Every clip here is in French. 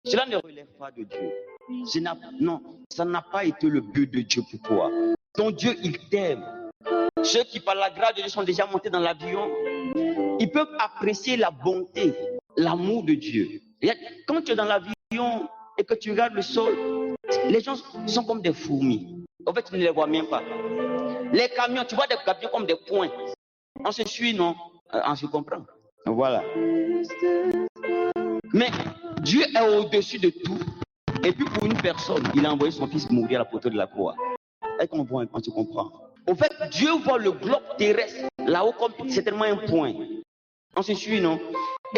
Cela ne relève pas de Dieu. Non, ça n'a pas été le but de Dieu pour toi. Ton Dieu, il t'aime. Ceux qui, par la grâce de Dieu, sont déjà montés dans l'avion, ils peuvent apprécier la bonté, l'amour de Dieu. Quand tu es dans l'avion et que tu regardes le sol, les gens sont comme des fourmis. En fait, tu ne les vois même pas. Les camions, tu vois des camions comme des points. On se suit, non? On se comprend. Voilà. Mais Dieu est au-dessus de tout. Et puis pour une personne, il a envoyé son fils mourir à la poteau de la croix. Est-ce qu'on voit, on se comprend? Au fait, Dieu voit le globe terrestre là-haut comme certainement un point. On se suit, non?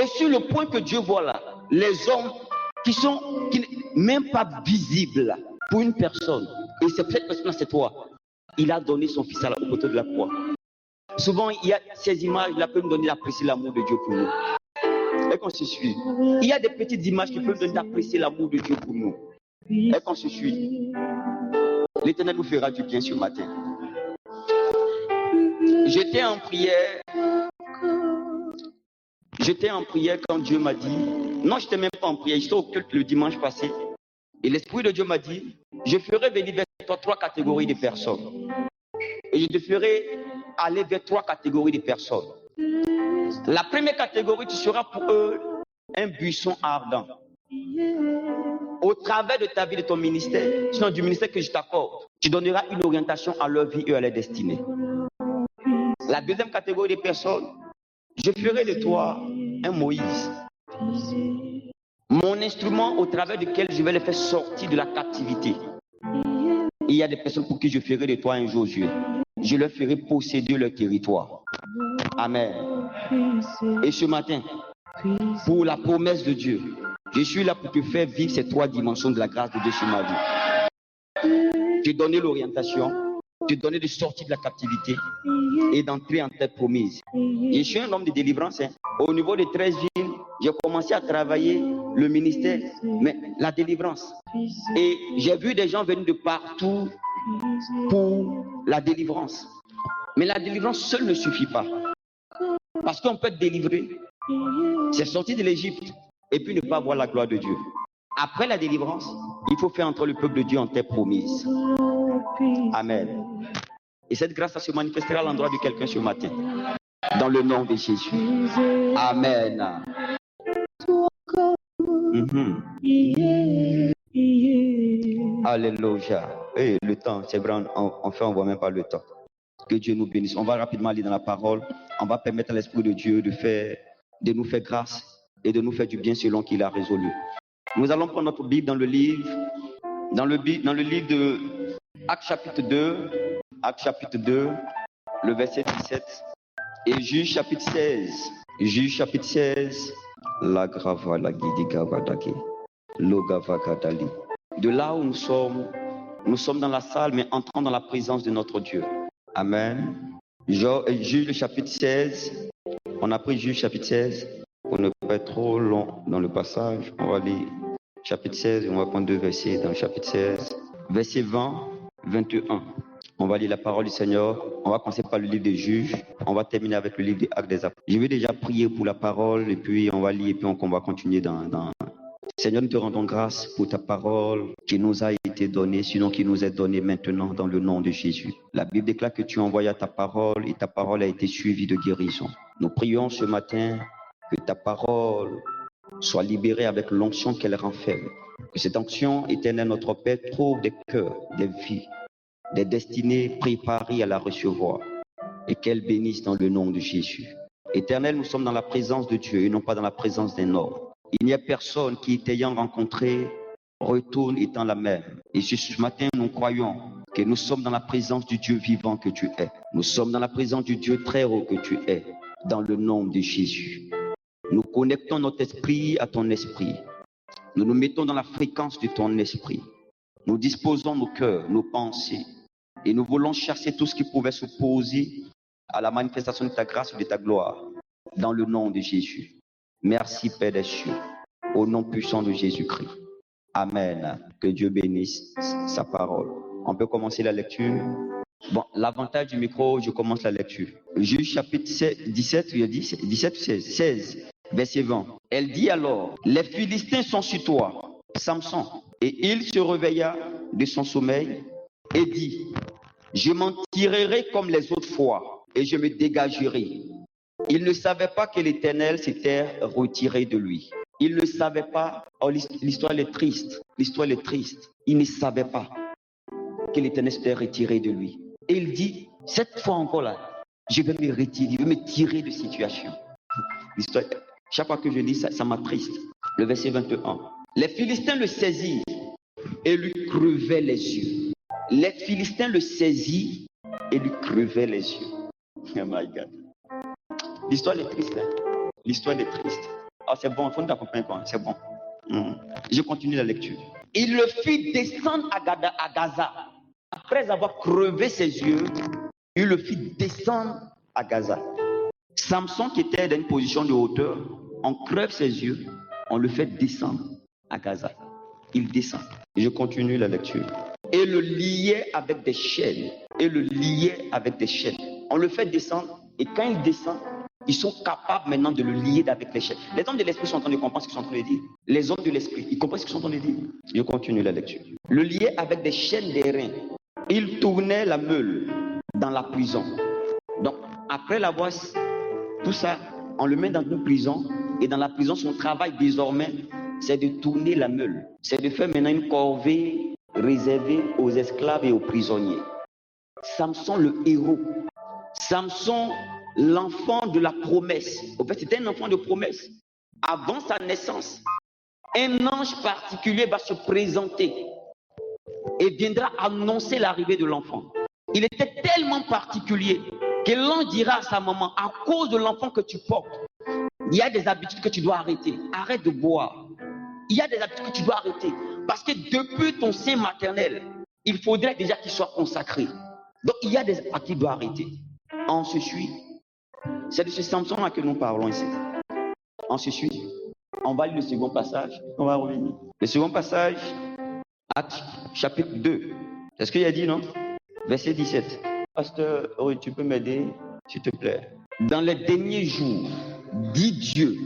Et sur le point que Dieu voit là, les hommes qui sont même pas visibles pour une personne, et cette personne-là, c'est toi. Il a donné son fils au poteau de la croix. Souvent, il y a ces images-là qui peuvent nous donner d'apprécier l'amour de Dieu pour nous. Et qu'on se suit. Il y a des petites images qui peuvent nous donner d'apprécier l'amour de Dieu pour nous. Et qu'on se suit. L'Éternel nous fera du bien ce matin. J'étais en prière quand Dieu m'a dit, non, je n'étais même pas en prière, j'étais au culte le dimanche passé. Et l'Esprit de Dieu m'a dit, je ferai venir vers toi 3 catégories de personnes. Et je te ferai aller vers 3 catégories de personnes. La première catégorie, tu seras pour eux un buisson ardent. Au travers de ta vie, de ton ministère, sinon du ministère que je t'accorde, tu donneras une orientation à leur vie et à leur destinée. La deuxième catégorie de personnes, je ferai de toi un Moïse. Mon instrument au travers duquel je vais les faire sortir de la captivité. Il y a des personnes pour qui je ferai de toi un Josué. Je leur ferai posséder leur territoire. Amen. Et ce matin, pour la promesse de Dieu, je suis là pour te faire vivre ces 3 dimensions de la grâce de Dieu sur ma vie. Te donner l'orientation, te donner de sortir de la captivité et d'entrer en terre promise. Et je suis un homme de délivrance. Au niveau des 13 villes, j'ai commencé à travailler le ministère, mais la délivrance. Et j'ai vu des gens venir de partout pour la délivrance. Mais la délivrance seule ne suffit pas. Parce qu'on peut être délivré, c'est sortir de l'Égypte et puis ne pas voir la gloire de Dieu. Après la délivrance, il faut faire entrer le peuple de Dieu en terre promise. Amen. Et cette grâce, ça se manifestera à l'endroit de quelqu'un ce matin. Dans le nom de Jésus. Amen. Alléluia. Hey, le temps, c'est vrai, on voit même pas le temps. Que Dieu nous bénisse. On va rapidement aller dans la parole. On va permettre à l'Esprit de Dieu de nous faire grâce et de nous faire du bien selon qu'il a résolu. Nous allons prendre notre Bible dans le livre de Actes chapitre 2, le verset 17 et Juge chapitre 16. La grava la guidi gavadaki. Logavakadali. De là où nous sommes dans la salle, mais entrons dans la présence de notre Dieu. Amen. Juge le chapitre 16. On a pris Juge chapitre 16. Pour ne pas être trop long dans le passage, on va lire chapitre 16. On va prendre 2 versets dans le chapitre 16. Verset 20, 21. On va lire la parole du Seigneur. On va commencer par le livre des Juges. On va terminer avec le livre des Actes des Apôtres. Je vais déjà prier pour la parole et puis on va lire et puis on va continuer dans... Seigneur, nous te rendons grâce pour ta parole qui nous a été donnée, sinon qui nous est donnée maintenant dans le nom de Jésus. La Bible déclare que tu envoyas ta parole et ta parole a été suivie de guérison. Nous prions ce matin que ta parole soit libérée avec l'onction qu'elle renferme. Que cette onction, éternelle notre Père, trouve des cœurs, des vies, des destinées préparées à la recevoir et qu'elle bénisse dans le nom de Jésus. Éternel, nous sommes dans la présence de Dieu et non pas dans la présence d'un homme. Il n'y a personne qui, t'ayant rencontré, retourne étant la même. Et ce matin, nous croyons que nous sommes dans la présence du Dieu vivant que tu es. Nous sommes dans la présence du Dieu très haut que tu es, dans le nom de Jésus. Nous connectons notre esprit à ton esprit. Nous nous mettons dans la fréquence de ton esprit. Nous disposons nos cœurs, nos pensées. Et nous voulons chasser tout ce qui pouvait s'opposer à la manifestation de ta grâce et de ta gloire, dans le nom de Jésus. Merci Père des cieux, au nom puissant de Jésus-Christ. Amen. Que Dieu bénisse sa parole. On peut commencer la lecture. Bon, l'avantage du micro, je commence la lecture. Juge chapitre 17, 16, verset 20. Elle dit alors, les Philistins sont sur toi. Samson. Et il se réveilla de son sommeil et dit, je m'en tirerai comme les autres fois et je me dégagerai. Il ne savait pas que l'Éternel s'était retiré de lui. Il ne savait pas, oh, l'histoire est triste, l'histoire est triste. Il ne savait pas que l'Éternel s'était retiré de lui. Et il dit, cette fois encore là, je vais me retirer, je vais me tirer de situation. L'histoire, chaque fois que je lis ça, ça m'attriste. Le verset 21. Les Philistins le saisirent et lui crevaient les yeux. Les Philistins le saisirent et lui crevaient les yeux. Oh my God. L'histoire est triste. Hein? L'histoire est triste. Ah, c'est bon, il faut nous accompagner, c'est bon. Je continue la lecture. Il le fit descendre à Gaza. Après avoir crevé ses yeux, il le fit descendre à Gaza. Samson, qui était dans une position de hauteur, on crève ses yeux, on le fait descendre à Gaza. Il descend. Je continue la lecture. Et le liait avec des chaînes. Et le liait avec des chaînes. On le fait descendre, et quand il descend, ils sont capables maintenant de le lier avec les chaînes. Les hommes de l'esprit sont en train de comprendre ce qu'ils sont en train de dire. Les hommes de l'esprit, ils comprennent ce qu'ils sont en train de dire. Je continue la lecture. Le liait avec des chaînes d'airain. Il tournait la meule dans la prison. Donc, après l'avoir, tout ça, on le met dans une prison. Et dans la prison, son travail désormais, c'est de tourner la meule. C'est de faire maintenant une corvée réservée aux esclaves et aux prisonniers. Samson, le héros. Samson, l'enfant de la promesse. En fait, c'était un enfant de promesse. Avant sa naissance, un ange particulier va se présenter et viendra annoncer l'arrivée de l'enfant. Il était tellement particulier que l'ange dira à sa maman, à cause de l'enfant que tu portes, il y a des habitudes que tu dois arrêter. Arrête de boire. Il y a des habitudes que tu dois arrêter. Parce que depuis ton sein maternel, il faudrait déjà qu'il soit consacré. Donc, il y a des habitudes qu'il doit arrêter. On se suit. C'est de ce Samson-là que nous parlons ici. On se suit. On va lire le second passage. On va revenir. Le second passage, Actes chapitre 2. C'est ce qu'il a dit, non? Verset 17. Pasteur, oui, tu peux m'aider, s'il te plaît. Dans les derniers jours, dit Dieu.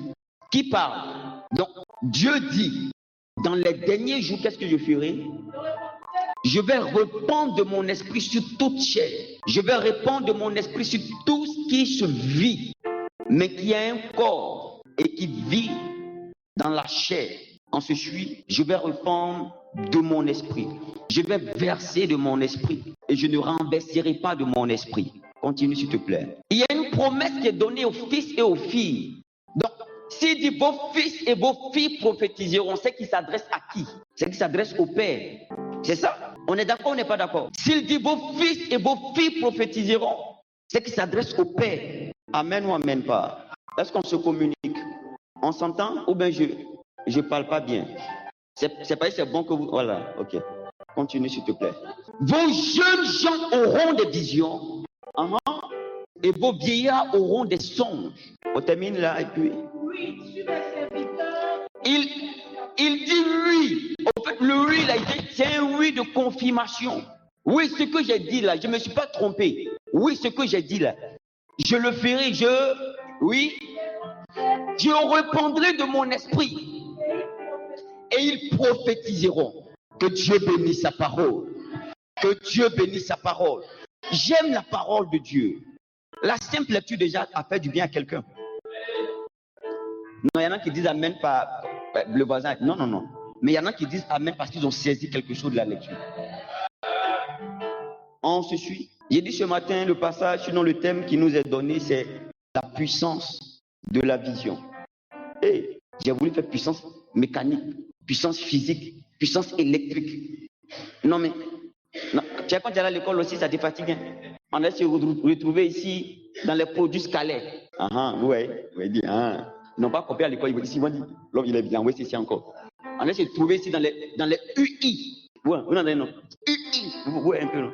Qui parle? Donc, Dieu dit, dans les derniers jours, qu'est-ce que je ferai? Je vais répandre de mon esprit sur toute chair. Je vais répandre de mon esprit sur tout ce qui se vit, mais qui a un corps et qui vit dans la chair. On se suit, je vais répandre de mon esprit. Je vais verser de mon esprit et je ne renverserai pas de mon esprit. Continue, s'il te plaît. Il y a une promesse qui est donnée aux fils et aux filles. Donc, s'il dit vos fils et vos filles prophétiseront, c'est qu'il s'adresse à qui? C'est qu'il s'adresse au Père. C'est ça? On est d'accord ou on n'est pas d'accord? S'il dit vos fils et vos filles prophétiseront, c'est qu'il s'adresse au Père. Amen ou amen pas? Est-ce qu'on se communique? On s'entend ou bien je parle pas bien? C'est pas c'est bon que vous... Voilà, ok. Continue s'il te plaît. Vos jeunes gens auront des visions. Et vos vieillards auront des songes. On termine là et puis... Oui, je suis un serviteur. Il dit oui. En fait, le oui, là, c'est un oui de confirmation. Oui, ce que j'ai dit là, je ne me suis pas trompé. Oui, ce que j'ai dit là, je le ferai, oui, je répandrai de mon esprit. Et ils prophétiseront. Que Dieu bénisse sa parole. Que Dieu bénisse sa parole. J'aime la parole de Dieu. La simple lecture déjà a fait du bien à quelqu'un. Non, il y en a qui disent amen par le voisin. Non, non, non. Mais il y en a qui disent amen parce qu'ils ont saisi quelque chose de la lecture. On se suit. J'ai dit ce matin, le passage, sinon le thème qui nous est donné, c'est la puissance de la vision. Et j'ai voulu faire puissance mécanique, puissance physique, puissance électrique. Non, mais non. Tu sais, quand tu es à l'école aussi, ça te fatigue. Hein? On a se retrouver ici dans les produits scalaires. Ouais, dit, ils n'ont pas copié à l'école, ils vont dire, l'homme il est bien, oui, c'est ici encore. On a se trouver ici dans les UI. Ouais, non, UI, vous voyez un peu, non?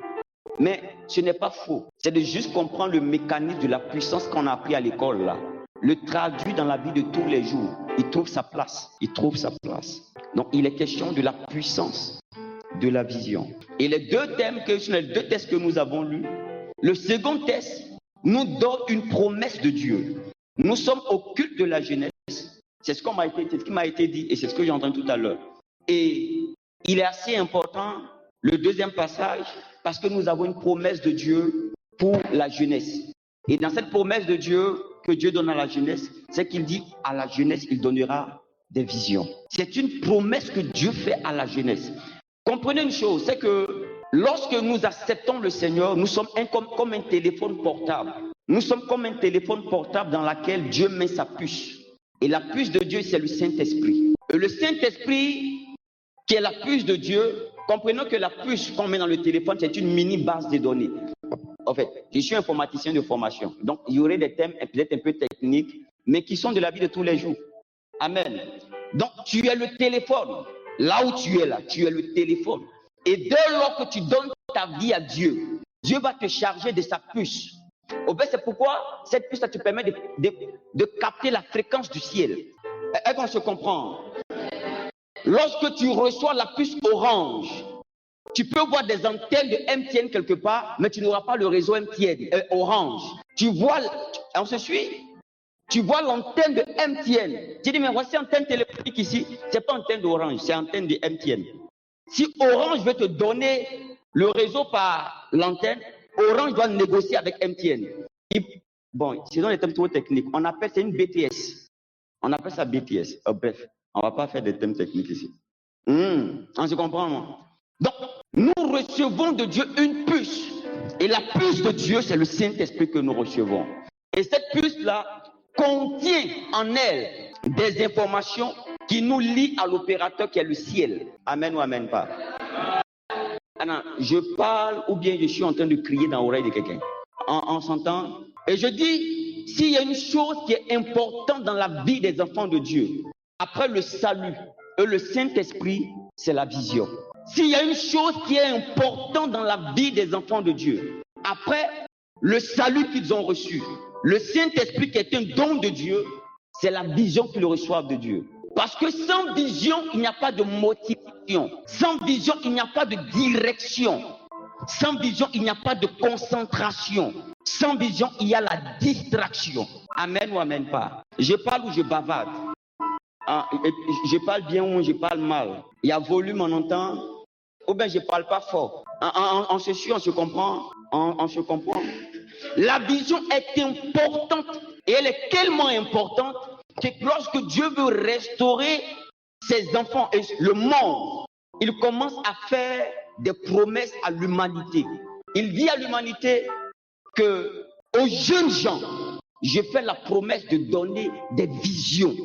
Mais ce n'est pas faux. C'est de juste comprendre le mécanisme de la puissance qu'on a appris à l'école là. Le traduit dans la vie de tous les jours. Il trouve sa place. Il trouve sa place. Donc, il est question de la puissance de la vision. Et les deux thèmes, sur les deux tests que nous avons lus, le second test nous donne une promesse de Dieu. Nous sommes au culte de la jeunesse. C'est ce qui m'a été dit et c'est ce que j'ai entendu tout à l'heure. Et il est assez important, le deuxième passage, parce que nous avons une promesse de Dieu pour la jeunesse. Et dans cette promesse de Dieu que Dieu donne à la jeunesse, c'est qu'il dit à la jeunesse, il donnera des visions. C'est une promesse que Dieu fait à la jeunesse. Comprenez une chose, c'est que lorsque nous acceptons le Seigneur, nous sommes comme un téléphone portable. Nous sommes comme un téléphone portable dans lequel Dieu met sa puce. Et la puce de Dieu, c'est le Saint-Esprit. Et le Saint-Esprit, qui est la puce de Dieu, comprenons que la puce qu'on met dans le téléphone, c'est une mini base de données. En fait, je suis informaticien de formation. Donc, il y aurait des thèmes peut-être un peu techniques, mais qui sont de la vie de tous les jours. Amen. Donc, tu es le téléphone. Là où tu es là, tu es le téléphone. Et dès lors que tu donnes ta vie à Dieu, Dieu va te charger de sa puce. Au fait, c'est pourquoi cette puce, ça te permet de capter la fréquence du ciel. Est-ce qu'on se comprend? Lorsque tu reçois la puce orange, tu peux voir des antennes de MTN quelque part, mais tu n'auras pas le réseau MTN orange. Tu vois, on se suit? Tu vois l'antenne de MTN. Tu dis, mais voici antenne téléphonique ici. Ce n'est pas antenne d'Orange, c'est antenne de MTN. Si Orange veut te donner le réseau par l'antenne, Orange doit négocier avec MTN. Bon, sinon les thèmes trop techniques. On appelle ça une BTS. On appelle ça BTS. Oh, bref, on ne va pas faire des thèmes techniques ici. On se comprend, non? Donc, nous recevons de Dieu une puce. Et la puce de Dieu, c'est le Saint-Esprit que nous recevons. Et cette puce-là contient en elle des informations qui nous lient à l'opérateur qui est le ciel. Amen ou amen pas? Alors, je parle ou bien je suis en train de crier dans l'oreille de quelqu'un. On s'entend? Et je dis, s'il y a une chose qui est importante dans la vie des enfants de Dieu, après le salut et le Saint-Esprit, c'est la vision. S'il y a une chose qui est importante dans la vie des enfants de Dieu, après le salut qu'ils ont reçu, le Saint-Esprit qui est un don de Dieu, c'est la vision qu'ils reçoivent de Dieu. Parce que sans vision, il n'y a pas de motivation. Sans vision, il n'y a pas de direction. Sans vision, il n'y a pas de concentration. Sans vision, il y a la distraction. Amen ou amen pas? Je parle ou je bavarde? Je parle bien ou je parle mal? Il y a volume, on entend? Ou bien je ne parle pas fort? On se suit, on se comprend? On se comprend? La vision est importante et elle est tellement importante que lorsque Dieu veut restaurer ses enfants et le monde, il commence à faire des promesses à l'humanité. Il dit à l'humanité que aux jeunes gens, je fais la promesse de donner des visions.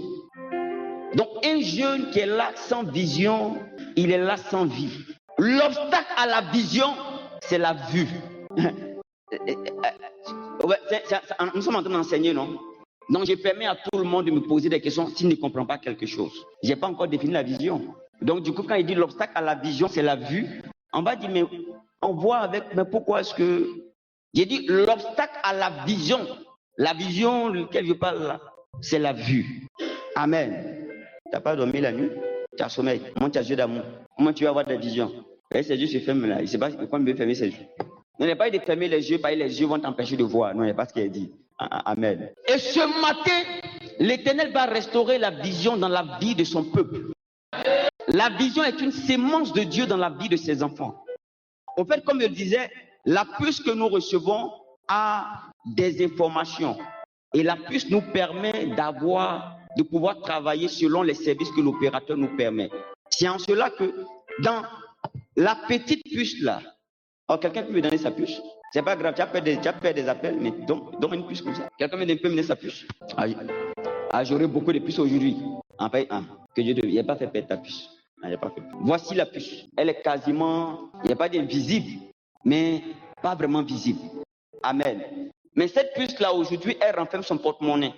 Donc un jeune qui est là sans vision, il est là sans vie. L'obstacle à la vision, c'est la vue. Nous sommes en train d'enseigner, non? Donc, je permets à tout le monde de me poser des questions s'il ne comprend pas quelque chose. Je n'ai pas encore défini la vision. Donc, du coup, quand il dit l'obstacle à la vision, c'est la vue, on va dire, mais on voit avec, mais pourquoi est-ce que... J'ai dit l'obstacle à la vision de laquelle je parle là, c'est la vue. Amen. Tu n'as pas dormi la nuit, tu as sommeil. Comment tu as yeux d'amour? Comment tu vas avoir des visions? Et ses yeux se ferment là, il ne sait pas comment il veut fermer ses yeux. Il n'est pas de fermer les yeux, parce que les yeux vont t'empêcher de voir. Non, il n'y a pas ce qu'il a dit. Amen. Et ce matin, l'Éternel va restaurer la vision dans la vie de son peuple. La vision est une sémence de Dieu dans la vie de ses enfants. En fait, comme je disais, la puce que nous recevons a des informations. Et la puce nous permet de pouvoir travailler selon les services que l'opérateur nous permet. C'est en cela que dans la petite puce là, quelqu'un peut me donner sa puce? C'est pas grave, tu as fait des appels, mais donne une puce comme ça. Quelqu'un peut me donner sa puce? J'aurai beaucoup de puces aujourd'hui. En fait, que Dieu il n'a pas fait perdre ta puce. Voici la puce. Elle est quasiment, il n'y a pas d'invisible, mais pas vraiment visible. Amen. Mais cette puce-là, aujourd'hui, elle renferme son porte-monnaie.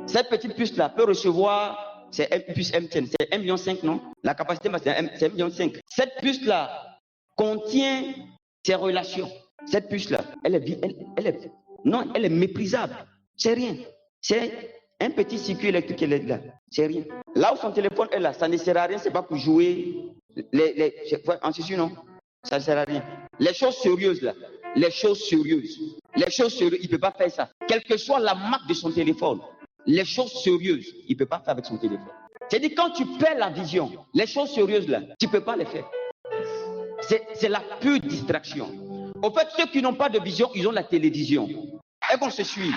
Cette petite puce-là peut recevoir, c'est une puce MTN, c'est 1,5 million, non? La capacité, c'est 1,5 million. Cette puce-là contient ses relations. Cette puce-là, elle est méprisable. C'est rien. C'est un petit circuit électrique qui est là. C'est rien. Là où son téléphone est là, ça ne sert à rien. C'est pas pour jouer. En tissu, non? Ça ne sert à rien. Les choses sérieuses, là. Les choses sérieuses, il ne peut pas faire ça. Quelle que soit la marque de son téléphone, les choses sérieuses, il ne peut pas faire avec son téléphone. C'est-à-dire, quand tu perds la vision, les choses sérieuses là, tu ne peux pas les faire. C'est la pure distraction. Au fait, ceux qui n'ont pas de vision, ils ont la télévision. Et qu'on se suit.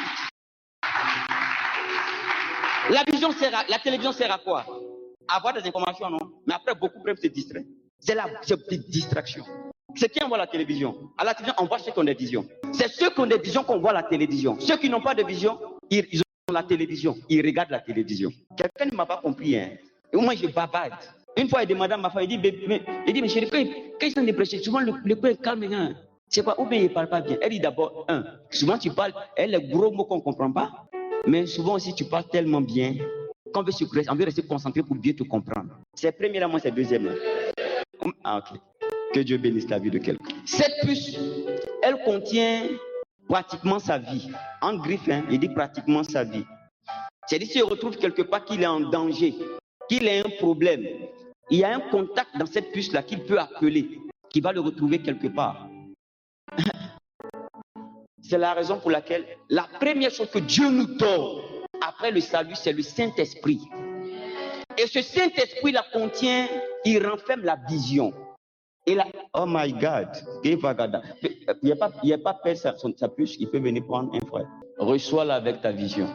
La télévision sert à quoi? À avoir des informations, non? Mais après, beaucoup peuvent se distraire. C'est la distraction. C'est qui envoie la télévision? À la télévision, on voit ceux qui ont des visions. C'est ceux qui ont des visions qu'on voit la télévision. Ceux qui n'ont pas de vision, ils ont la télévision. Ils regardent la télévision. Quelqu'un ne m'a pas compris, hein? Et moi, je bavarde. Une fois, il demandait à ma femme, il dit, mais chérie, quand ils sont dépressés, souvent le cœur est calme. Hein? C'est quoi? Ou bien il ne parle pas bien. Elle dit d'abord, souvent tu parles, les gros mots qu'on ne comprend pas, mais souvent aussi tu parles tellement bien qu'on veut on veut rester concentré pour bien te comprendre. C'est premier là, moi c'est deuxième là. Ah, ok. Que Dieu bénisse la vie de quelqu'un. Cette puce, elle contient pratiquement sa vie. En griffe, hein, il dit pratiquement sa vie. C'est-à-dire s'il retrouve quelque part qu'il est en danger, qu'il a un problème, il y a un contact dans cette puce-là qu'il peut appeler, qui va le retrouver quelque part. C'est la raison pour laquelle la première chose que Dieu nous donne après le salut, c'est le Saint-Esprit. Et ce Saint-Esprit-là contient, il renferme la vision. Et là, oh my God, il n'y a pas peur sa puce, il peut venir prendre un frère. Reçois-la avec ta vision.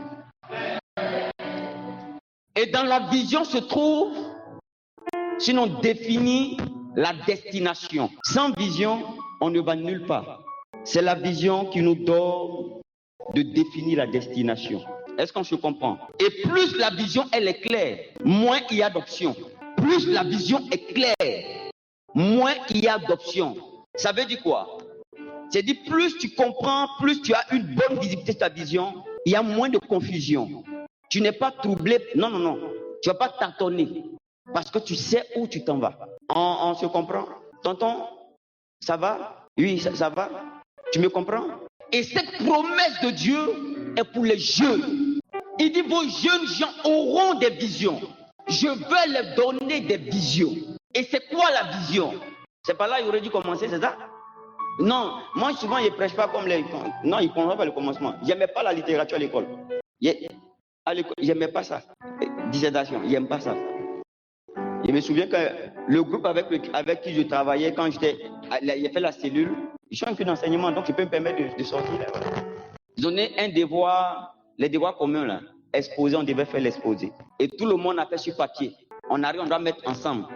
Et dans la vision se trouve, sinon définit la destination. Sans vision, on ne va nulle part. C'est la vision qui nous donne de définir la destination. Est-ce qu'on se comprend? Et plus la vision elle est claire, moins il y a d'options. Plus la vision est claire, moins il y a d'options. Ça veut dire quoi? C'est-à-dire plus tu comprends, plus tu as une bonne visibilité de ta vision, il y a moins de confusion. Tu n'es pas troublé. Non. Tu ne vas pas tâtonner. Parce que tu sais où tu t'en vas. On se comprend? Tonton, ça va? Oui, ça va? Tu me comprends? Et cette promesse de Dieu est pour les jeunes. Il dit, vos jeunes gens auront des visions. Je vais leur donner des visions. Et c'est quoi la vision? C'est pas là il aurait dû commencer, c'est ça? Non, moi souvent je ne prêche pas comme les... Non, il ne comprend pas le commencement. Je n'aimais pas la littérature à l'école. À l'école, je n'aimais pas ça. Dissertation, je n'aime pas ça. Je me souviens que le groupe avec qui je travaillais quand j'ai fait la cellule, je suis un peu d'enseignement, donc je peux me permettre de sortir. Là, voilà. Donner un devoir, les devoirs communs, là, exposé, on devait faire l'exposé. Et tout le monde a fait sur papier. On arrive, on doit mettre ensemble.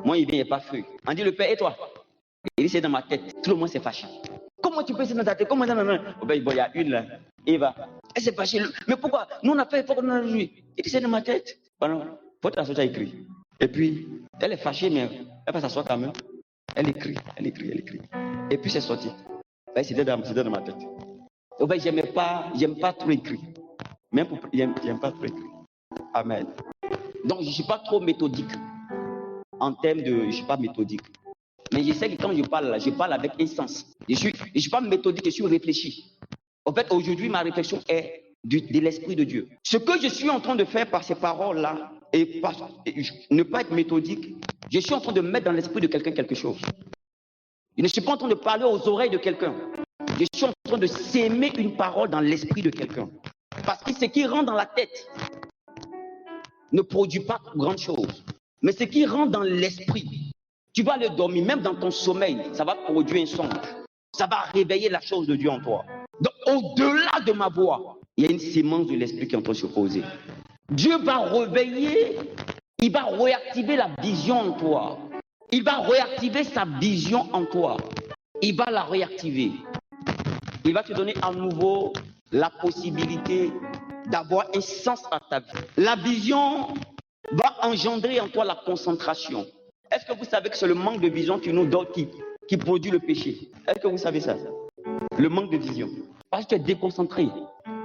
Moi, il vient, il n'y a pas feuille. On dit, le père, et toi? Il dit, c'est dans ma tête. Tout le monde s'est fâché. Comment tu peux c'est dans ta tête? Comment ça? Oh, ben, il y a une là. Eva. Elle s'est fâchée. Mais pourquoi? Nous, on a fait, il faut qu'on a joué. Il dit, c'est dans ma tête. Il faut que tu écrit. Et puis, elle est fâchée, mais elle va s'asseoir quand même. Elle écrit. Et puis, c'est sorti. Ben, c'était dans ma tête. Oh, ben, j'aime pas trop écrit. Même pour, j'aime pas trop écrit. Amen. Donc, je ne suis pas trop méthodique. En termes de, je ne suis pas méthodique. Mais je sais que quand je parle là, je parle avec un sens. Je ne suis pas méthodique, je suis réfléchi. En fait, aujourd'hui, ma réflexion est de l'Esprit de Dieu. Ce que je suis en train de faire par ces paroles-là, et ne pas être méthodique, je suis en train de mettre dans l'esprit de quelqu'un quelque chose. Je ne suis pas en train de parler aux oreilles de quelqu'un. Je suis en train de s'aimer une parole dans l'esprit de quelqu'un. Parce que ce qui rentre dans la tête ne produit pas grand chose. Mais ce qui rentre dans l'esprit, tu vas le dormir, même dans ton sommeil, ça va produire un songe. Ça va réveiller la chose de Dieu en toi. Donc, au-delà de ma voix, il y a une sémence de l'esprit qui est en train de se poser. Dieu va réveiller, il va réactiver la vision en toi. Il va réactiver sa vision en toi. Il va la réactiver. Il va te donner à nouveau la possibilité d'avoir un sens à ta vie. La vision va engendrer en toi la concentration. Est-ce que vous savez que c'est le manque de vision qui nous donne, qui produit le péché? Est-ce que vous savez ça? Le manque de vision. Parce que tu es déconcentré.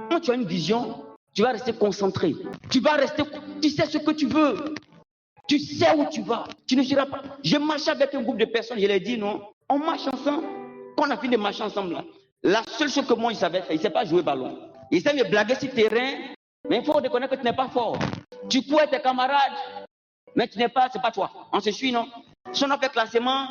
Quand tu as une vision, tu vas rester concentré. Tu sais ce que tu veux. Tu sais où tu vas. Tu ne seras pas. Je marchais avec un groupe de personnes, je leur ai dit non. On marche ensemble. Quand on a fini de marcher ensemble, là, la seule chose que moi, il savait faire, il ne sait pas jouer ballon. Il sait me blaguer sur le terrain, mais il faut reconnaître que tu n'es pas fort. Tu cours avec tes camarades, mais tu n'es pas, c'est pas toi. On se suit, non? Si on a fait classement,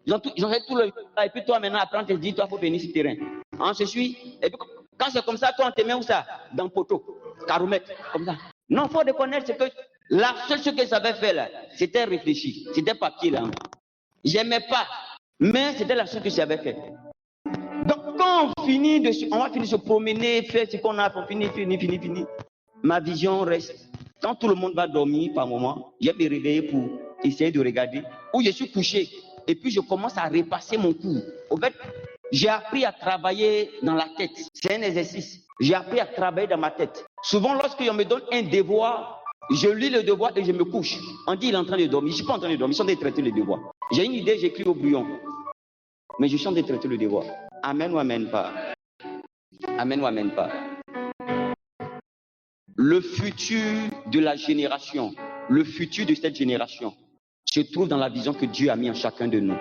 ils ont fait tout le. Et puis toi, maintenant, après, on te dit, toi, il faut venir sur le terrain. On se suit. Et puis, quand c'est comme ça, toi, on te met où ça? Dans le poteau. Caromètre, comme ça. Non, il faut reconnaître ce que La seule chose que je savais faire là, c'était réfléchir. C'était papier là. J'aimais pas. Mais c'était la chose que j'avais fait. Donc quand on finit on va finir de se promener, faire ce qu'on a, on finit. Ma vision reste. Quand tout le monde va dormir par moment, je vais me réveiller pour essayer de regarder où je suis couché. Et puis je commence à repasser mon cours. En fait, j'ai appris à travailler dans la tête. C'est un exercice. J'ai appris à travailler dans ma tête. Souvent, lorsqu'on me donne un devoir, je lis le devoir et je me couche. On dit il est en train de dormir. Je ne suis pas en train de dormir, je suis en train de traiter le devoir. J'ai une idée, j'écris au brouillon. Mais je suis en train de traiter le devoir. Amen ou amen pas. Amen ou amen pas. Le futur de la génération, le futur de cette génération se trouve dans la vision que Dieu a mis en chacun de nous.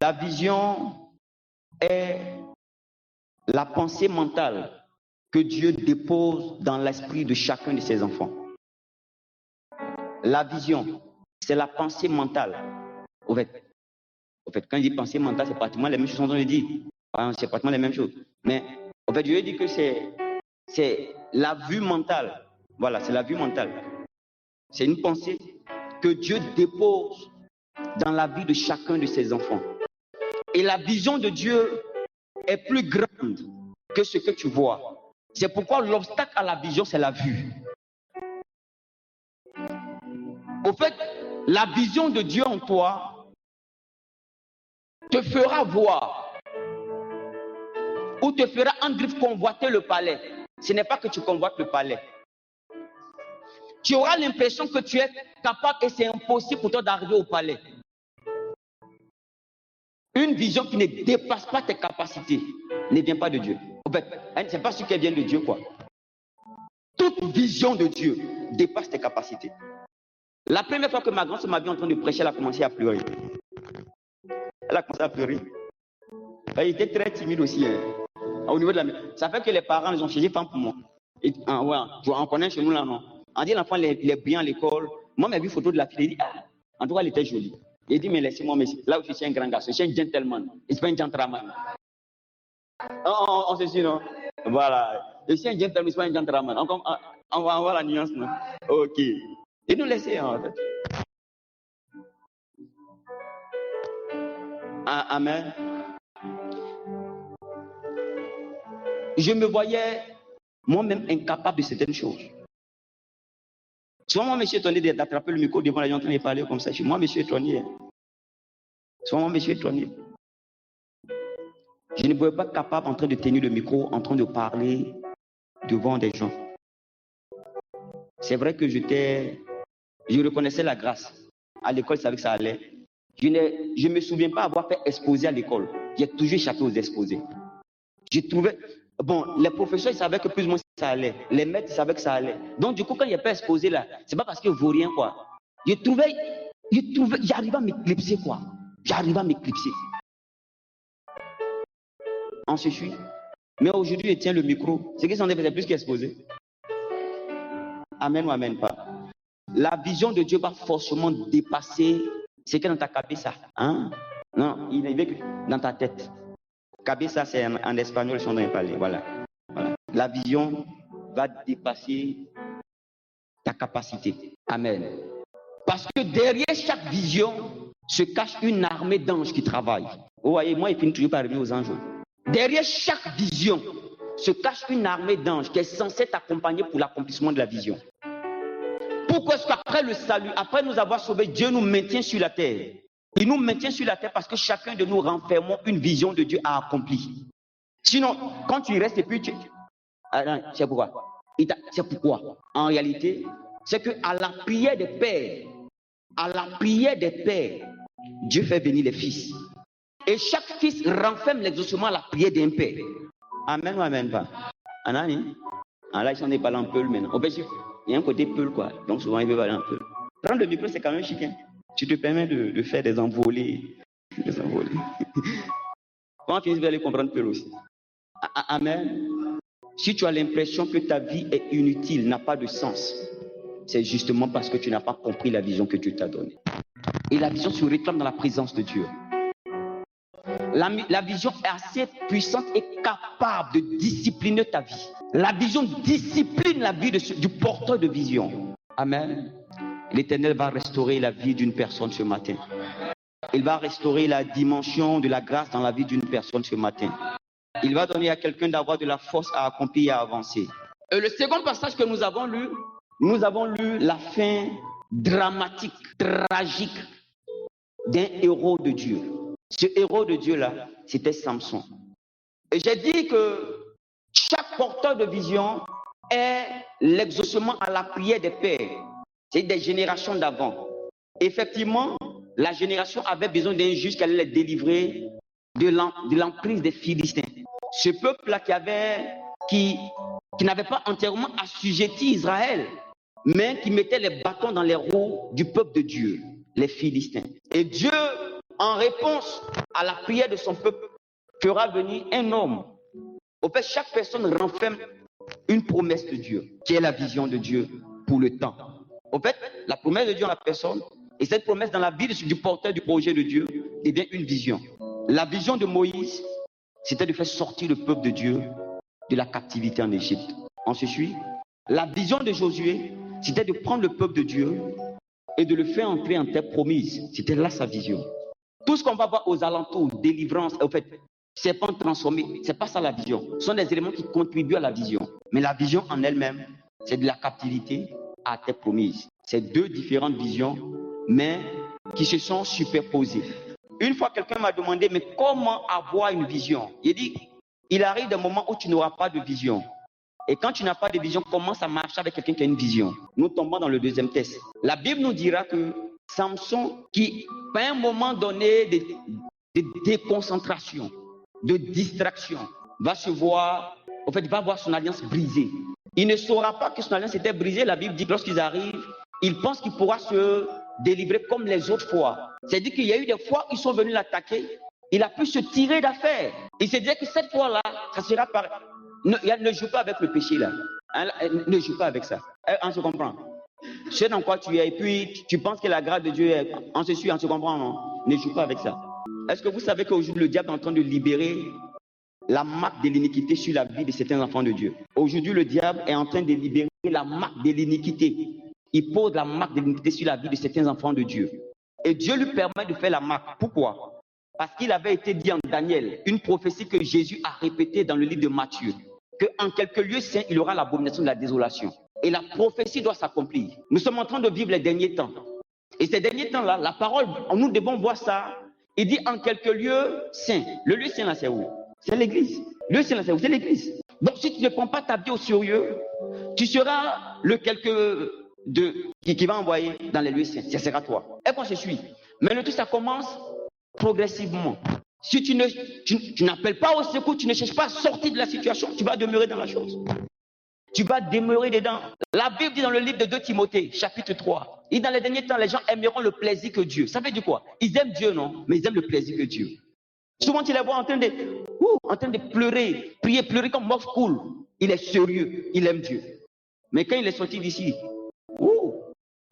La vision est la pensée mentale que Dieu dépose dans l'esprit de chacun de ses enfants. La vision, c'est la pensée mentale. Au fait, quand je dis pensée mentale, c'est pratiquement les mêmes choses dont je dis. C'est pratiquement les mêmes choses. Mais en fait, je veux dire que c'est la vue mentale. Voilà, c'est la vue mentale. C'est une pensée que Dieu dépose dans la vie de chacun de ses enfants. Et la vision de Dieu est plus grande que ce que tu vois. C'est pourquoi l'obstacle à la vision, c'est la vue. Au fait, la vision de Dieu en toi te fera voir ou te fera en griffe convoiter le palais. Ce n'est pas que tu convoites le palais. Tu auras l'impression que tu es capable et c'est impossible pour toi d'arriver au palais. Une vision qui ne dépasse pas tes capacités ne vient pas de Dieu. En fait, c'est pas ce qui vient de Dieu, quoi. Toute vision de Dieu dépasse tes capacités. La première fois que ma grand-sœur m'a vu en train de prêcher, elle a commencé à pleurer. Elle a commencé à pleurer. Elle était très timide aussi. Au niveau de la... Ça fait que les parents, ils ont changé femme pour moi. Et, on connaît chez nous là, non. On dit l'enfant, il est brillant à l'école. Moi, j'ai vu une photo de la fille. Il dit, en tout cas, elle était jolie. Il dit, mais laissez-moi, mais là où je suis un grand garçon, je suis un gentleman. Je ne suis pas un gentleman. On se dit, non? Voilà. Je suis un gentleman, je ne suis pas un gentleman. On va voir la nuance, non? Ok. Et nous laisser, en fait. Amen. Je me voyais moi-même incapable de certaines choses. Souvent, moi, je suis étonné d'attraper le micro devant les gens en train de parler comme ça. Moi, je suis étonné. Souvent, moi, je suis étonné. Je ne me voyais pas capable en train de tenir le micro, en train de parler devant des gens. C'est vrai que je reconnaissais la grâce. À l'école, je savais que ça allait. Je ne me souviens pas avoir fait exposer à l'école. J'ai toujours échappé aux exposés. Je trouvais... Bon, les professeurs, ils savaient que plus ou moins ça allait. Les maîtres, ils savaient que ça allait. Donc, du coup, quand il n'y a pas exposé là, c'est pas parce que je ne vaux rien, quoi. J'arrivais à m'éclipser, quoi. J'arrivais à m'éclipser. On se suit. Mais aujourd'hui, je tiens le micro. Ce qui s'en est fait, c'est plus qu'exposé. Amen ou amen pas. La vision de Dieu va forcément dépasser ce qui est dans ta cabeza. Hein? Non, il est dans ta tête. Cabeza, c'est en espagnol, ils sont dans les palais. Voilà. La vision va dépasser ta capacité. Amen. Parce que derrière chaque vision se cache une armée d'anges qui travaillent. Vous voyez, moi, il finit toujours par arriver aux anges. Derrière chaque vision se cache une armée d'anges qui est censée t'accompagner pour l'accomplissement de la vision. Pourquoi est-ce qu'après le salut, après nous avoir sauvés, Dieu nous maintient sur la terre? Il nous maintient sur la terre parce que chacun de nous renfermons une vision de Dieu à accomplir. Sinon, quand tu y restes et puis c'est pourquoi. C'est pourquoi. En réalité, c'est qu'à la prière des pères, Dieu fait venir les fils. Et chaque fils renferme l'exaucement à la prière d'un père. Amen ou amen pas. Anani. Là, ils sont pas en peul maintenant. Au fait, il y a un côté peul, quoi. Donc souvent, ils veulent aller en peul. Prendre le micro, c'est quand même chicken. Tu te permets de faire des envolées. Quand tu vas aller comprendre peul aussi. Amen. Si tu as l'impression que ta vie est inutile, n'a pas de sens, c'est justement parce que tu n'as pas compris la vision que Dieu t'a donnée. Et la vision se réclame dans la présence de Dieu. La vision est assez puissante et capable de discipliner ta vie. La vision discipline la vie du porteur de vision. Amen. L'Éternel va restaurer la vie d'une personne ce matin. Il va restaurer la dimension de la grâce dans la vie d'une personne ce matin. Il va donner à quelqu'un d'avoir de la force à accomplir et à avancer. Et le second passage que nous avons lu la fin dramatique, tragique d'un héros de Dieu. Ce héros de Dieu-là, c'était Samson. Et j'ai dit que chaque porteur de vision est l'exaucement à la prière des pères. C'est des générations d'avant. Effectivement, la génération avait besoin d'un juge qui allait les délivrer de l'emprise des Philistins. Ce peuple-là qui n'avait pas entièrement assujetti Israël, mais qui mettait les bâtons dans les roues du peuple de Dieu, les Philistins. Et Dieu, en réponse à la prière de son peuple, fera venir un homme. Au fait, chaque personne renferme une promesse de Dieu, qui est la vision de Dieu pour le temps. Au fait, la promesse de Dieu en la personne, et cette promesse dans la vie du porteur du projet de Dieu, devient une vision. La vision de Moïse, c'était de faire sortir le peuple de Dieu de la captivité en Égypte. On se suit? La vision de Josué, c'était de prendre le peuple de Dieu et de le faire entrer en terre promise. C'était là sa vision. Tout ce qu'on va voir aux alentours, délivrance, en fait, serpent transformé, c'est pas ça la vision. Ce sont des éléments qui contribuent à la vision. Mais la vision en elle-même, c'est de la captivité à terre promise. C'est deux différentes visions, mais qui se sont superposées. Une fois, quelqu'un m'a demandé, mais comment avoir une vision? Il dit, il arrive des moments où tu n'auras pas de vision. Et quand tu n'as pas de vision, comment ça marche avec quelqu'un qui a une vision? Nous tombons dans le deuxième test. La Bible nous dira que Samson, qui, à un moment donné de déconcentration, de distraction, va se voir, en fait, il va voir son alliance brisée. Il ne saura pas que son alliance était brisée. La Bible dit que lorsqu'ils arrivent, il pense qu'il pourra se délivrer comme les autres fois. C'est-à-dire qu'il y a eu des fois où ils sont venus l'attaquer. Il a pu se tirer d'affaire. Il se disait que cette fois-là, ça sera pareil. Ne joue pas avec le péché là. Ne joue pas avec ça. On se comprend. Tu sais dans quoi tu es et puis tu penses que la grâce de Dieu est... On se suit, on se comprend, non? Ne joue pas avec ça. Est-ce que vous savez qu'aujourd'hui le diable est en train de libérer la marque de l'iniquité sur la vie de certains enfants de Dieu? Aujourd'hui le diable est en train de libérer la marque de l'iniquité. Il pose la marque de l'iniquité sur la vie de certains enfants de Dieu. Et Dieu lui permet de faire la marque. Pourquoi? Parce qu'il avait été dit en Daniel, une prophétie que Jésus a répétée dans le livre de Matthieu, qu'en quelques lieux saints, il aura l'abomination de la désolation. Et la prophétie doit s'accomplir. Nous sommes en train de vivre les derniers temps. Et ces derniers temps-là, la parole, nous devons voir ça. Il dit en quelques lieux saints. Le lieu saint là, c'est où? C'est l'église. Le lieu saint là, c'est où? C'est l'église. Donc si tu ne prends pas ta vie au sérieux, tu seras le qui va envoyer dans les lieux saints. Ça sera toi. Et quand je suis. Mais le tout, ça commence progressivement. Si tu n'appelles pas au secours, tu ne cherches pas à sortir de la situation, tu vas demeurer dans la chose. Tu vas demeurer dedans. La Bible dit dans le livre de 2 Timothée, chapitre 3, et dans les derniers temps, les gens aimeront le plaisir que Dieu. Ça veut dire quoi? Ils aiment Dieu, non? Mais ils aiment le plaisir que Dieu. Souvent, tu les vois en train de pleurer, prier, pleurer comme mort cool. Il est sérieux, il aime Dieu. Mais quand il est sorti d'ici,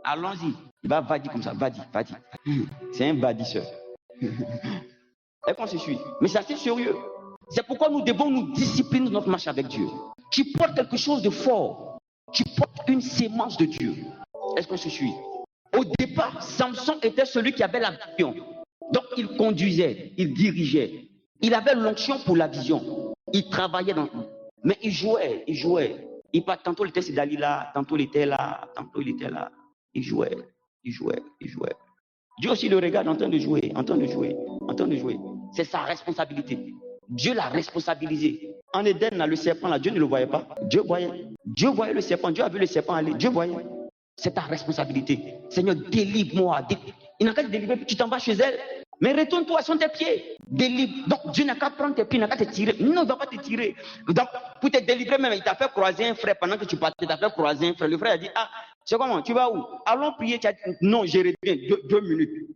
allons-y. Il va dire comme ça, va dire. C'est un vadisseur. Et qu'on se suit. Mais c'est assez sérieux. C'est pourquoi nous devons nous discipliner dans notre marche avec Dieu. Tu portes quelque chose de fort. Tu portes une sémence de Dieu. Est-ce qu'on se suit? Au départ, Samson était celui qui avait la vision. Donc il conduisait, il dirigeait. Il avait l'onction pour la vision. Il travaillait dans... Mais il jouait. Tantôt il était chez Dalila, tantôt il était là. Il jouait. Dieu aussi le regarde en train de jouer. C'est sa responsabilité. Dieu l'a responsabilisé. En Éden, là, le serpent, là, Dieu ne le voyait pas. Dieu voyait le serpent. Dieu a vu le serpent aller. Dieu voyait. C'est ta responsabilité. Seigneur, délivre-moi. Il n'a qu'à te délivrer, puis tu t'en vas chez elle. Mais retourne-toi sur tes pieds. Délivre. Donc, Dieu n'a qu'à prendre tes pieds, il n'a qu'à te tirer. Non, il ne va pas te tirer. Donc, pour te délivrer, même, il t'a fait croiser un frère pendant que tu partais. Il t'a fait croiser un frère. Le frère a dit, c'est comment? Tu vas où? Allons prier. Tu as dit, non, je reviens. 2 minutes.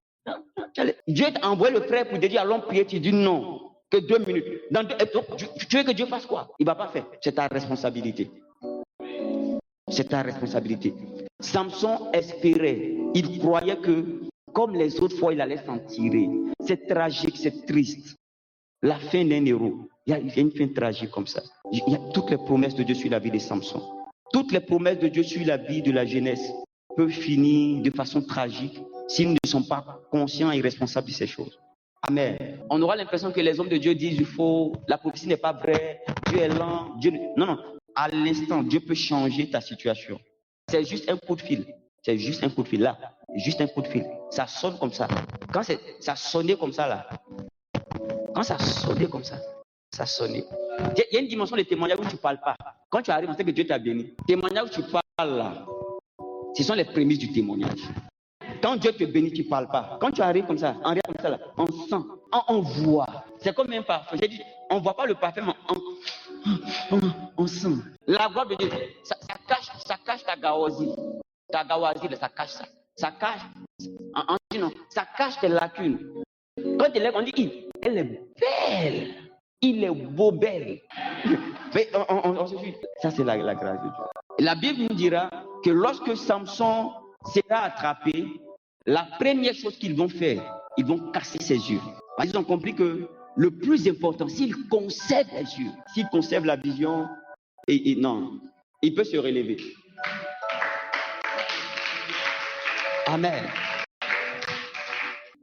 Dieu t'a envoyé le frère pour te dire, allons prier. Tu dis non. Que 2 minutes. Tu veux que Dieu fasse quoi? Il ne va pas faire. C'est ta responsabilité. Samson espérait. Il croyait que, comme les autres fois, il allait s'en tirer. C'est tragique, c'est triste. La fin d'un héros. Il y a une fin tragique comme ça. Il y a toutes les promesses de Dieu sur la vie de Samson. Toutes les promesses de Dieu sur la vie de la jeunesse peuvent finir de façon tragique s'ils ne sont pas conscients et responsables de ces choses. Amen. On aura l'impression que les hommes de Dieu disent la prophétie n'est pas vraie, Dieu est lent. Non. À l'instant, Dieu peut changer ta situation. C'est juste un coup de fil. C'est juste un coup de fil là. Juste un coup de fil. Ça sonne comme ça. Quand ça sonnait comme ça là. Quand ça sonnait comme ça. Ça sonnait. Il y a une dimension de témoignage où tu ne parles pas. Quand tu arrives, on sait que Dieu t'a béni. Témoignage où tu parles là. Ce sont les prémices du témoignage. Quand Dieu te bénit, tu ne parles pas. Quand tu arrives comme ça, en rien comme ça là, on sent, on voit. C'est comme un parfum. J'ai dit, on ne voit pas le parfum, mais on sent. La gloire de Dieu, ça cache ta gawazie. Ta gawazie, ça cache ça. Ça cache, ça cache tes lacunes. Quand tu lèves, on dit, elle est belle. Il est beau, belle. On se suit. Ça, c'est la grâce de Dieu. La Bible nous dira que lorsque Samson sera attrapé, la première chose qu'ils vont faire, ils vont casser ses yeux. Parce qu'ils ont compris que le plus important, s'il conserve les yeux, s'il conserve la vision, non, il peut se relever. Amen.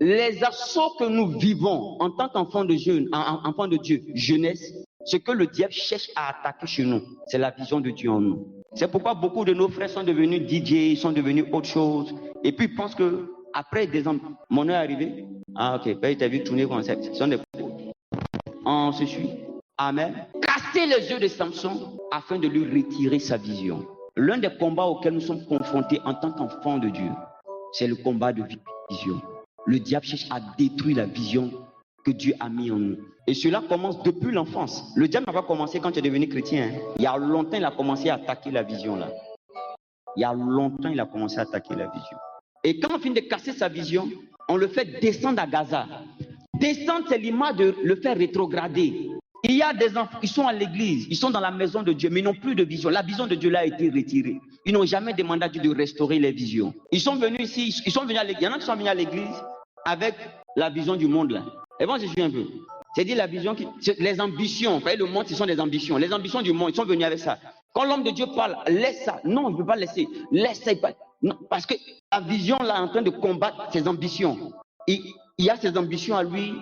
Les assauts que nous vivons en tant qu'enfants de Dieu, jeunesse, ce que le diable cherche à attaquer chez nous, c'est la vision de Dieu en nous. C'est pourquoi beaucoup de nos frères sont devenus DJ, sont devenus autre chose, et puis ils pensent que après des ans, mon heure est arrivée. Ah ok, ben, il t'a vu tourner comme ça. Ce sont des... On se suit. Amen. Casser les yeux de Samson afin de lui retirer sa vision. L'un des combats auxquels nous sommes confrontés en tant qu'enfants de Dieu, c'est le combat de vision. Le diable cherche à détruire la vision que Dieu a mis en nous. Et cela commence depuis l'enfance. Le diable n'a pas commencé quand tu es devenu chrétien. Il y a longtemps, il a commencé à attaquer la vision là. Il y a longtemps, il a commencé à attaquer la vision. Et quand on finit de casser sa vision, on le fait descendre à Gaza. Descendre, c'est l'image de le faire rétrograder. Il y a des enfants, ils sont à l'église, ils sont dans la maison de Dieu, mais ils n'ont plus de vision. La vision de Dieu là a été retirée. Ils n'ont jamais demandé à Dieu de restaurer les visions. Ils sont venus ici, ils sont venus à l'église. Il y en a qui sont venus à l'église avec la vision du monde là. Et bon, je suis un peu. C'est-à-dire la vision, les ambitions. Vous voyez, le monde, ce sont des ambitions. Les ambitions du monde, ils sont venus avec ça. Quand l'homme de Dieu parle, laisse ça. Non, je ne peux pas laisser. Laisse ça. Non, parce que la vision là est en train de combattre ses ambitions. Il y a ses ambitions à lui,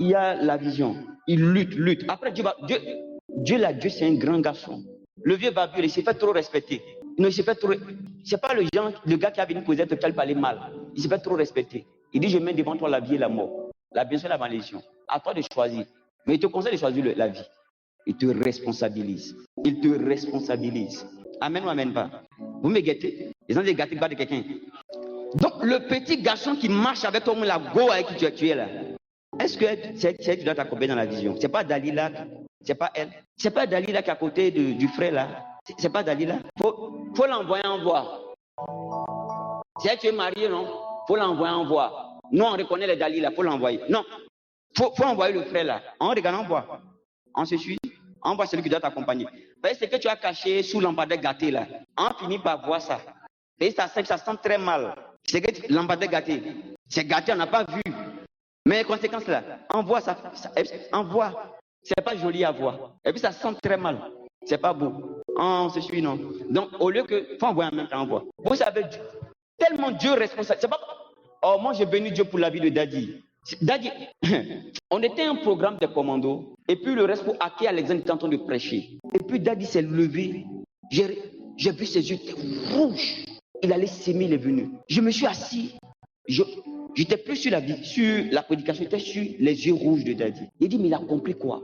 il y a la vision. Il lutte. Après, Dieu, c'est un grand garçon. Le vieux barbu, il s'est fait trop respecter. Non, il s'est fait trop. C'est pas le gars qui a venu poser qui parlait mal. Il s'est fait trop respecter. Il dit, je mets devant toi la vie et la mort. La bien sûr, la malédiction. À toi de choisir. Mais il te conseille de choisir la vie. Il te responsabilise. Amen ou amen pas? Vous me guettez? Les gens des gâtés de quelqu'un. Donc, le petit garçon qui marche avec toi, la go avec qui tu es là, est-ce que c'est elle qui doit t'accompagner dans la vision? C'est pas Dalila, c'est pas elle. C'est pas Dalila qui est à côté du frère là. C'est pas Dalila. Faut l'envoyer en voie. Si tu es marié, non? Faut l'envoyer en voie. Nous, on reconnaît les Dalila, faut l'envoyer. Non, faut envoyer le frère là. On regarde en voie. On se suit. On voit celui qui doit t'accompagner. C'est que tu as caché sous l'embardeur gâté là. On finit par voir ça. Ça sent très mal. C'est que l'embardeur gâté. C'est gâté, on n'a pas vu. Mais les conséquences là, on voit ça. On voit. C'est pas joli à voir. Et puis ça sent très mal. C'est pas beau. On se suit, non. Donc, au lieu que. Faut envoyer en même temps, on voit. Vous savez, tellement Dieu responsable. C'est pas. Oh, moi j'ai béni Dieu pour la vie de Daddy. Daddy, on était un programme de commandos, et puis le reste pour Aki Alexandre était en train de prêcher. Et puis Daddy s'est levé, j'ai vu ses yeux rouges. Il allait s'aimer, il est venu. Je me suis assis, j'étais plus sur la prédication, j'étais sur les yeux rouges de Daddy. Il dit, mais il a compris quoi?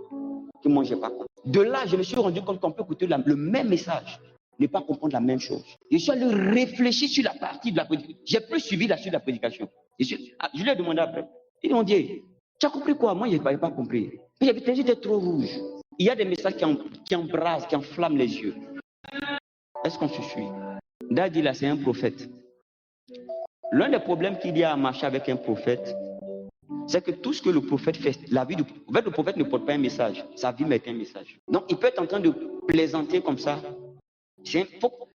Que moi j'ai pas compris. De là, je me suis rendu compte qu'on peut écouter le même message, ne pas comprendre la même chose. Je suis allé réfléchir sur la partie de la prédication. J'ai plus suivi la suite de la prédication. Je lui ai demandé après. Ils m'ont dit, tu as compris quoi? Moi, je n'avais pas compris. Mais tes yeux étaient trop rouges. Il y a des messages qui embrasent, qui enflamment les yeux. Est-ce qu'on se suit? Daddy, là, c'est un prophète. L'un des problèmes qu'il y a à marcher avec un prophète, c'est que tout ce que le prophète fait, le prophète ne porte pas un message. Sa vie met un message. Donc, il peut être en train de plaisanter comme ça.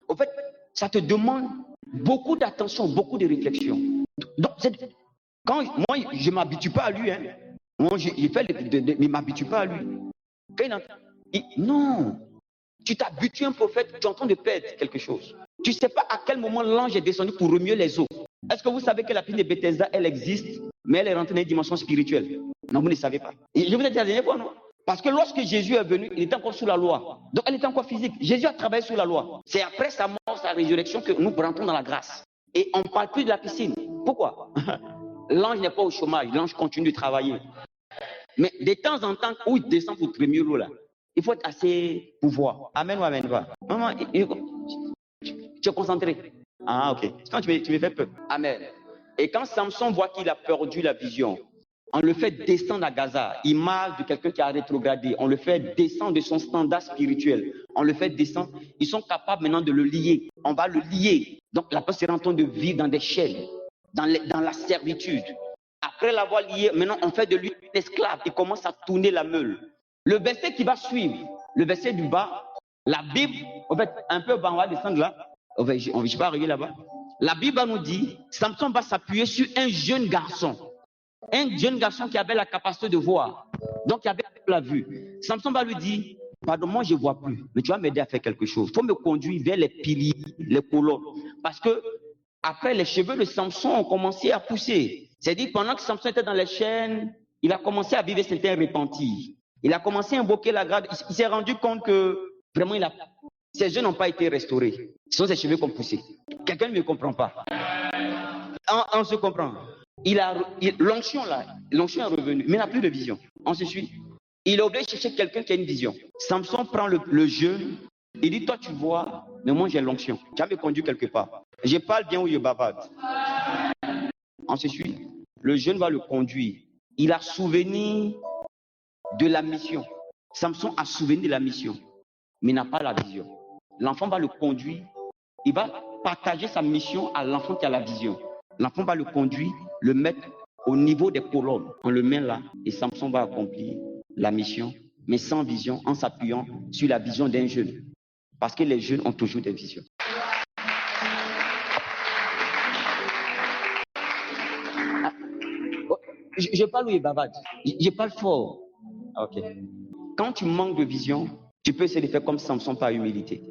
En fait, ça te demande beaucoup d'attention, beaucoup de réflexion. Donc, quand moi, je ne m'habitue pas à lui, hein. Moi, je ne m'habitue pas à lui. Quand il entend, non, tu t'habitues à un prophète, tu es en train de perdre quelque chose. Tu ne sais pas à quel moment l'ange est descendu pour remuer les eaux. Est-ce que vous savez que la piscine de Bethesda, elle existe, mais elle est rentrée dans une dimension spirituelle? Non, vous ne savez pas. Et je vous ai dit la dernière fois, non? Parce que lorsque Jésus est venu, il était encore sous la loi. Donc elle était encore physique. Jésus a travaillé sous la loi. C'est après sa mort, sa résurrection que nous rentrons dans la grâce. Et on ne parle plus de la piscine. Pourquoi? L'ange n'est pas au chômage, l'ange continue de travailler. Mais de temps en temps, où il descend pour trémuer l'eau là, il faut être assez pouvoir. Amen ou amen pas. Maman, tu es concentré. Ah, ok. Quand tu me fais peur. Amen. Et quand Samson voit qu'il a perdu la vision, on le fait descendre à Gaza, image de quelqu'un qui a rétrogradé. On le fait descendre de son standard spirituel. On le fait descendre. Ils sont capables maintenant de le lier. On va le lier. Donc la personne est en train de vivre dans des chaînes, dans la servitude. Après l'avoir lié, maintenant on fait de lui un esclave. Il commence à tourner la meule. Le verset qui va suivre, le verset du bas, la Bible, en fait, un peu bas, on va descendre là. Je ne vais pas arriver là-bas. La Bible nous dit, Samson va s'appuyer sur un jeune garçon. Un jeune garçon qui avait la capacité de voir. Donc, il avait la vue. Samson va lui dire, pardon, moi je ne vois plus, mais tu vas m'aider à faire quelque chose. Il faut me conduire vers les piliers, les colonnes. Parce que, après, les cheveux de Samson ont commencé à pousser. C'est-à-dire, pendant que Samson était dans les chaînes, il a commencé à vivre certains repentis. Il a commencé à invoquer la grâce. Il s'est rendu compte que, vraiment, ses yeux n'ont pas été restaurés. Ce sont ses cheveux qui ont poussé. Quelqu'un ne me comprend pas. On se comprend. L'onction est revenue, mais il n'a plus de vision. On se suit. Il est obligé de chercher quelqu'un qui a une vision. Samson prend le jeune, il dit, toi tu vois, mais moi j'ai l'onction. Tu as me conduit quelque part. Je parle bien ou je bavarde. On se suit. Le jeune va le conduire. Il a souvenir de la mission. Samson a souvenir de la mission, mais n'a pas la vision. L'enfant va le conduire. Il va partager sa mission à l'enfant qui a la vision. L'enfant va le conduire, le mettre au niveau des colonnes. On le met là et Samson va accomplir la mission, mais sans vision, en s'appuyant sur la vision d'un jeune. Parce que les jeunes ont toujours des visions. Je parle où il bavarde. Je parle fort. Ok. Quand tu manques de vision, tu peux essayer de faire comme Samson par humilité.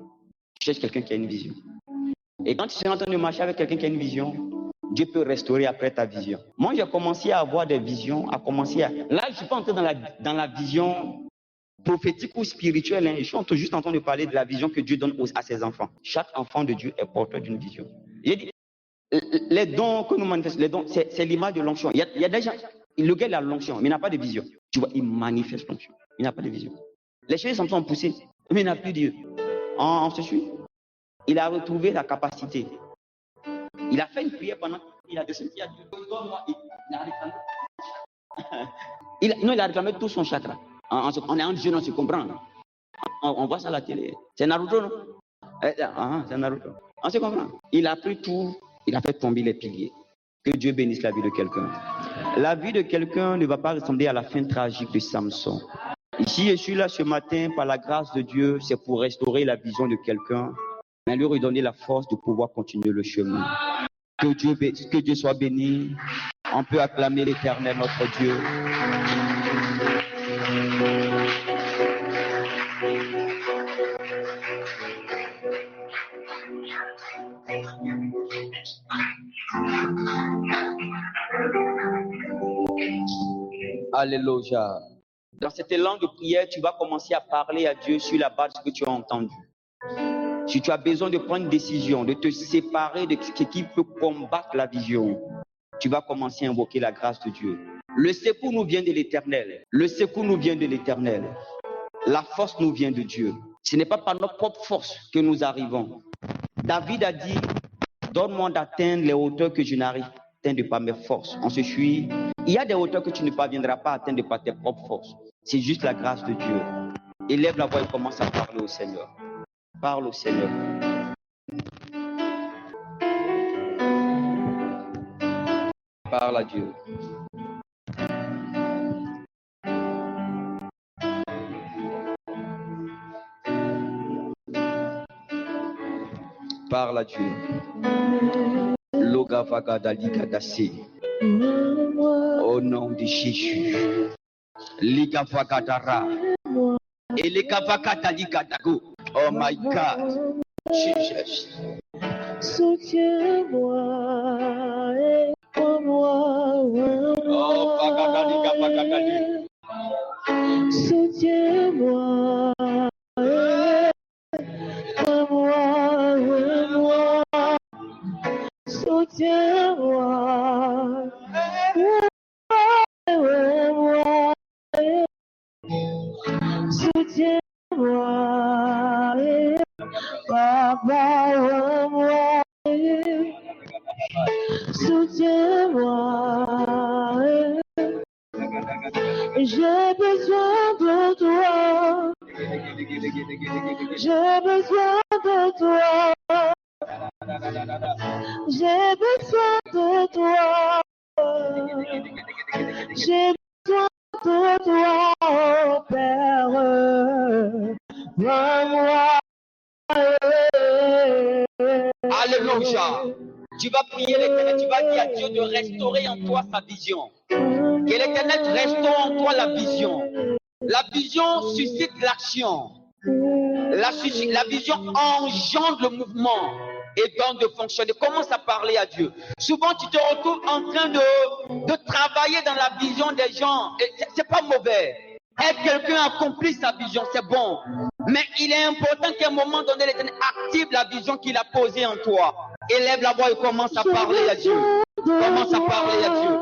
Tu cherches quelqu'un qui a une vision. Et quand tu es en train de marcher avec quelqu'un qui a une vision, Dieu peut restaurer après ta vision. Moi, j'ai commencé à avoir des visions, Là, je ne suis pas entré dans la vision prophétique ou spirituelle. Je suis juste en train de parler de la vision que Dieu donne à ses enfants. Chaque enfant de Dieu est porteur d'une vision. J'ai dit, les dons que nous manifestons, les dons, c'est l'image de l'onction. Il y a des gens, le gars il a l'onction, mais il n'a pas de vision. Tu vois, il manifeste l'onction. Il n'a pas de vision. Les cheveux sont poussés, mais il n'a plus Dieu. On se suit. Il a retrouvé la capacité. Il a fait une prière pendant qu'il a descendu. Il a réclamé tout son chakra. On est en jeune, on se comprend. On voit ça à la télé. C'est Naruto, non? C'est Naruto. On se comprend. Il a pris tout, il a fait tomber les piliers. Que Dieu bénisse la vie de quelqu'un. La vie de quelqu'un ne va pas ressembler à la fin tragique de Samson. Ici, je suis là ce matin, par la grâce de Dieu, c'est pour restaurer la vision de quelqu'un, mais lui redonner la force de pouvoir continuer le chemin. Que Dieu soit béni. On peut acclamer l'Éternel, notre Dieu. Alléluia. Dans cette langue de prière, tu vas commencer à parler à Dieu sur la base de ce que tu as entendu. Si tu as besoin de prendre une décision, de te séparer de ce qui peut combattre la vision, tu vas commencer à invoquer la grâce de Dieu. Le secours nous vient de l'Éternel. Le secours nous vient de l'Éternel. La force nous vient de Dieu. Ce n'est pas par notre propre force que nous arrivons. David a dit, donne-moi d'atteindre les hauteurs que je n'arrive pas à atteindre par mes forces. On se suit. Il y a des hauteurs que tu ne parviendras pas à atteindre par tes propres forces. C'est juste la grâce de Dieu. Élève la voix et commence à parler au Seigneur. Parle au Seigneur. Parle à Dieu. Parle à Dieu. Logavagadaligadasi. Au nom de Jésus. Ligavagadara. Et les Kavakatalikatago. Oh my God. Jesus. Soutiens-moi et prends-moi. Oh, soutiens-moi et prends-moi. Soutiens-moi. Soutiens-moi, Papa, moi, soutiens-moi, j'ai besoin de toi, j'ai besoin de toi, j'ai besoin de toi, j'ai besoin de toi, oh Père, prends-moi. Alléluia. Tu vas prier l'Éternel, tu vas dire à Dieu de restaurer en toi sa vision. Que l'Éternel restaure en toi la vision. La vision suscite l'action. La vision engendre le mouvement et donne de fonctionner. Commence à parler à Dieu. Souvent, tu te retrouves en train de travailler dans la vision des gens. C'est pas mauvais. Et quelqu'un accomplit sa vision, c'est bon. Mais il est important qu'à un moment donné, l'Éternel active la vision qu'il a posée en toi. Élève la voix et commence à parler à Dieu. Commence à parler à Dieu.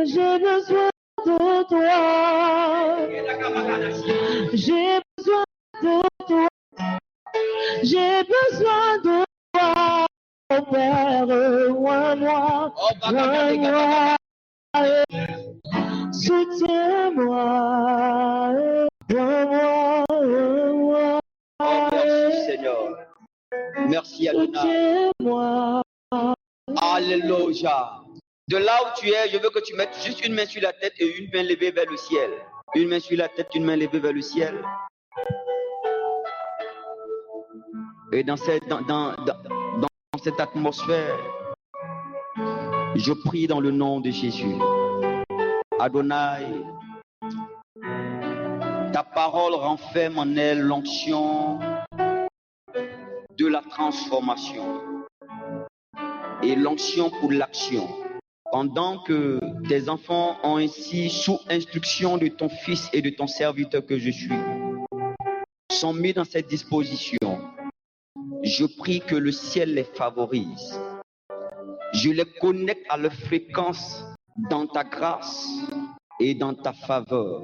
J'ai besoin de toi. J'ai besoin de toi. J'ai besoin de toi. Oh Père, moi. Soutiens-moi. Oh, merci Seigneur. Merci Adonai. Alléluia. De là où tu es, je veux que tu mettes juste une main sur la tête et une main levée vers le ciel. Une main sur la tête, une main levée vers le ciel. Et dans cette atmosphère, je prie dans le nom de Jésus. Adonai, ta parole renferme en elle l'onction de la transformation et l'onction pour l'action. Pendant que tes enfants ont ainsi, sous instruction de ton Fils et de ton serviteur que je suis, sont mis dans cette disposition, je prie que le ciel les favorise. Je les connecte à leur fréquence dans ta grâce et dans ta faveur,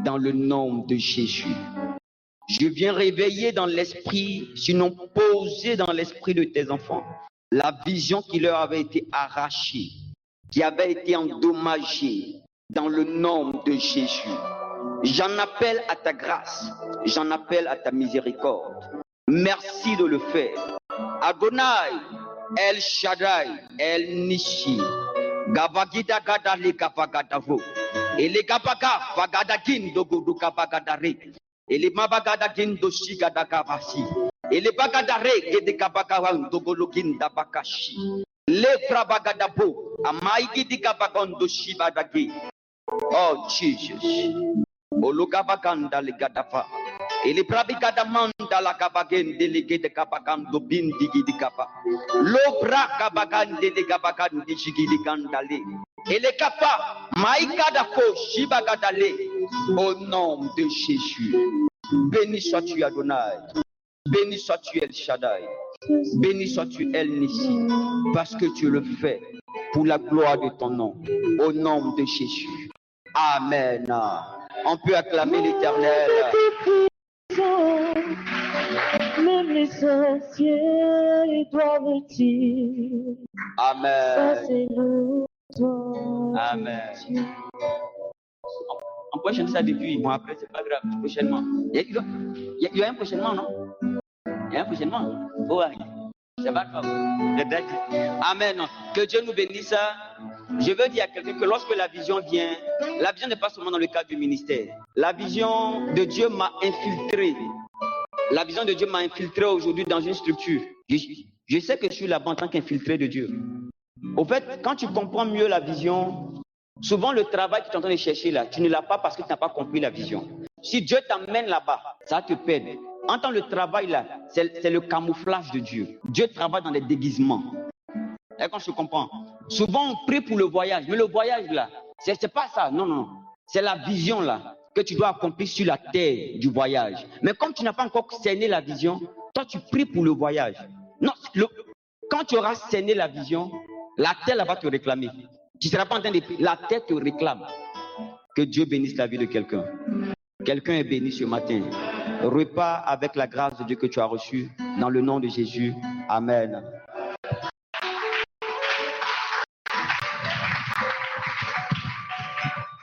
dans le nom de Jésus. Je viens réveiller dans l'esprit, sinon poser dans l'esprit de tes enfants, la vision qui leur avait été arrachée, qui avait été endommagée, dans le nom de Jésus. J'en appelle à ta grâce, j'en appelle à ta miséricorde. Merci de le faire. Adonai, El Shaddai, El Nishi, Gavagida Gadali Gavagadavo, Ele Gabaga Vagadagin Dogodu Gavagadare, Ele Mabagadagin Doshi Gadagavasi, Ele Bagadare Gede Gabagawan Dogologin Dabakashi, Le Frabagadabo, Amaigi di Gabagon Doshi Badagi. Oh Jesus. Olugabaganda Ligadava. Ele Brabigada Manda la Gabagen Delegate de Gabagan do Bindigi di Gaba. Lobra Gabagan de Gabagan de Shigili Gandale. Ele Kapa, Maïkada Fo, Shibagadale. Au nom de Jésus. Béni sois-tu Adonai. Béni sois-tu El Shaddai. Béni sois-tu El Nissi. Parce que tu le fais pour la gloire de ton nom. Au nom de Jésus. Amen. On peut acclamer l'Éternel. Même les sorciers doivent dire. Amen. Ça c'est nous, toi. Amen. On peut chanter ça depuis. Bon, après, c'est pas grave. Prochainement. Il y a un prochainement, non? Il y a un prochainement. Oh, ouais. C'est pas grave. Amen. Que Dieu nous bénisse. Je veux dire à quelqu'un que lorsque la vision vient, la vision n'est pas seulement dans le cadre du ministère. La vision de Dieu m'a infiltré. La vision de Dieu m'a infiltré aujourd'hui dans une structure. Je sais que je suis là-bas en tant qu'infiltré de Dieu. Au fait, quand tu comprends mieux la vision, souvent le travail que tu es en train de chercher là, tu ne l'as pas parce que tu n'as pas compris la vision. Si Dieu t'amène là-bas, ça te pète. Entends le travail là, c'est le camouflage de Dieu. Dieu travaille dans les déguisements. Et quand je comprends, souvent on prie pour le voyage, mais le voyage là, c'est pas ça. Non, non, c'est la vision là que tu dois accomplir sur la terre du voyage. Mais comme tu n'as pas encore cerné la vision, toi tu pries pour le voyage. Non, quand tu auras cerné la vision, la terre là va te réclamer. Tu ne seras pas en train de prier, la terre te réclame. Que Dieu bénisse la vie de quelqu'un. Quelqu'un est béni ce matin. Repars avec la grâce de Dieu que tu as reçue. Dans le nom de Jésus. Amen.